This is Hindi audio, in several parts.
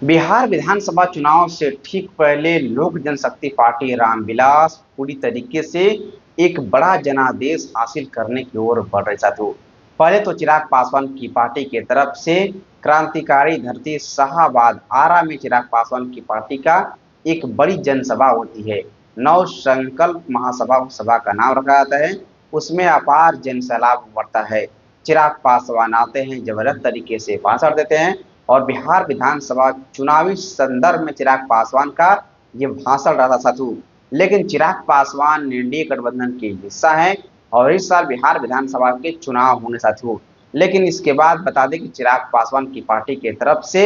बिहार विधानसभा चुनाव से ठीक पहले लोक जनशक्ति पार्टी रामविलास पूरी तरीके से एक बड़ा जनादेश हासिल करने की ओर बढ़ रही साथियों। पहले तो चिराग पासवान की पार्टी के तरफ से क्रांतिकारी धरती शाहाबाद आरा में चिराग पासवान की पार्टी का एक बड़ी जनसभा होती है। नव संकल्प महासभा सभा का नाम रखा जाता है। उसमें अपार जनसैलाब उमड़ता है। चिराग पासवान आते हैं, जबरदस्त तरीके से भाषण देते हैं और बिहार विधानसभा चुनावी संदर्भ में चिराग पासवान का ये भाषण रहा था साथियों। लेकिन चिराग पासवान एनडीए गठबंधन के हिस्सा है और इस साल बिहार विधानसभा के चुनाव होने साथियों। लेकिन इसके बाद बता दें कि चिराग पासवान की पार्टी के तरफ से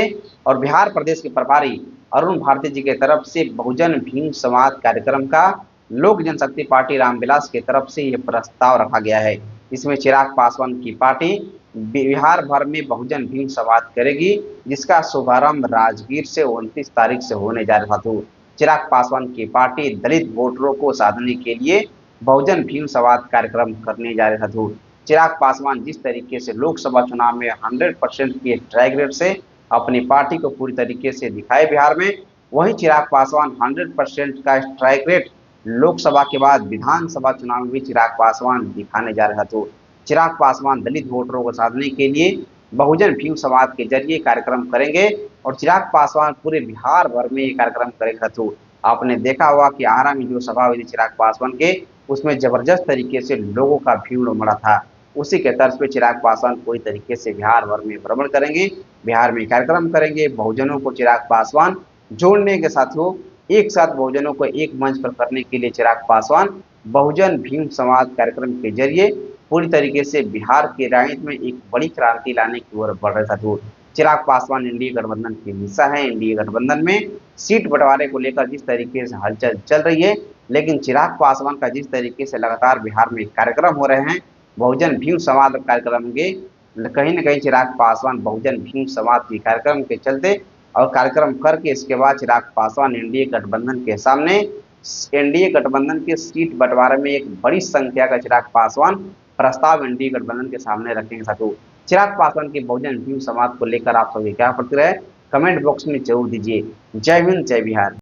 और बिहार प्रदेश के प्रभारी अरुण भारती जी के तरफ से बहुजन भीम संवाद कार्यक्रम का लोक जनशक्ति पार्टी रामविलास के तरफ से यह प्रस्ताव रखा गया है। इसमें चिराग पासवान की पार्टी बिहार भर में बहुजन भीम संवाद करेगी, जिसका शुभारंभ राजगीर से 29 तारीख से होने जा रहा था। चिराग पासवान की पार्टी दलित वोटरों को साधने के लिए बहुजन भीम संवाद कार्यक्रम करने जा रहा था। चिराग पासवान जिस तरीके से लोकसभा चुनाव में 100% के स्ट्राइक रेट से अपनी पार्टी को पूरी तरीके से दिखाए बिहार में, वही चिराग पासवान 100% का स्ट्राइक रेट लोकसभा के बाद विधानसभा चुनाव में भी चिराग पासवान दिखाने जा रहा था। चिराग पासवान दलित वोटरों को साधने के लिए बहुजन भीम समाज के जरिए कार्यक्रम करेंगे और चिराग पासवान पूरे बिहार भर में ये कार्यक्रम करेगा। तो आपने देखा होगा कि आरा में जो सभा हुई थी चिराग पासवान के, उसमें जबरदस्त तरीके से लोगों का भीड़ उमड़ा था। उसी के तर्ज पे चिराग पासवान पूरी तरीके से बिहार भर में भ्रमण करेंगे, बिहार में कार्यक्रम करेंगे। बहुजनों को चिराग पासवान जोड़ने के साथियों, एक साथ बहुजनों को एक मंच पर करने के लिए चिराग पासवान बहुजन भीम समाज कार्यक्रम के जरिए पूरी तरीके से बिहार के राजनीति में एक बड़ी क्रांति लाने की ओर बढ़ रहा था। चिराग पासवान एनडीए गठबंधन के हिस्सा है। एनडीए गठबंधन में सीट बंटवारे को लेकर जिस तरीके से हलचल चल रही है, लेकिन चिराग पासवान का जिस तरीके से लगातार बिहार में कार्यक्रम हो रहे हैं, बहुजन भीम समाज कार्यक्रम के कहीं न कहीं चिराग पासवान बहुजन भीम समाज के कार्यक्रम के चलते और कार्यक्रम करके इसके बाद चिराग पासवान एनडीए गठबंधन के सामने एनडीए गठबंधन के सीट बंटवारे में एक बड़ी संख्या का चिराग पासवान प्रस्ताव एनडीए गठबंधन के सामने रखेंगे साथियों। चिराग पासवान के बहुजन भीम समाज को लेकर आप सभी क्या प्रतिक्रिया है, कमेंट बॉक्स में जरूर दीजिए। जय हिंद, जय बिहार।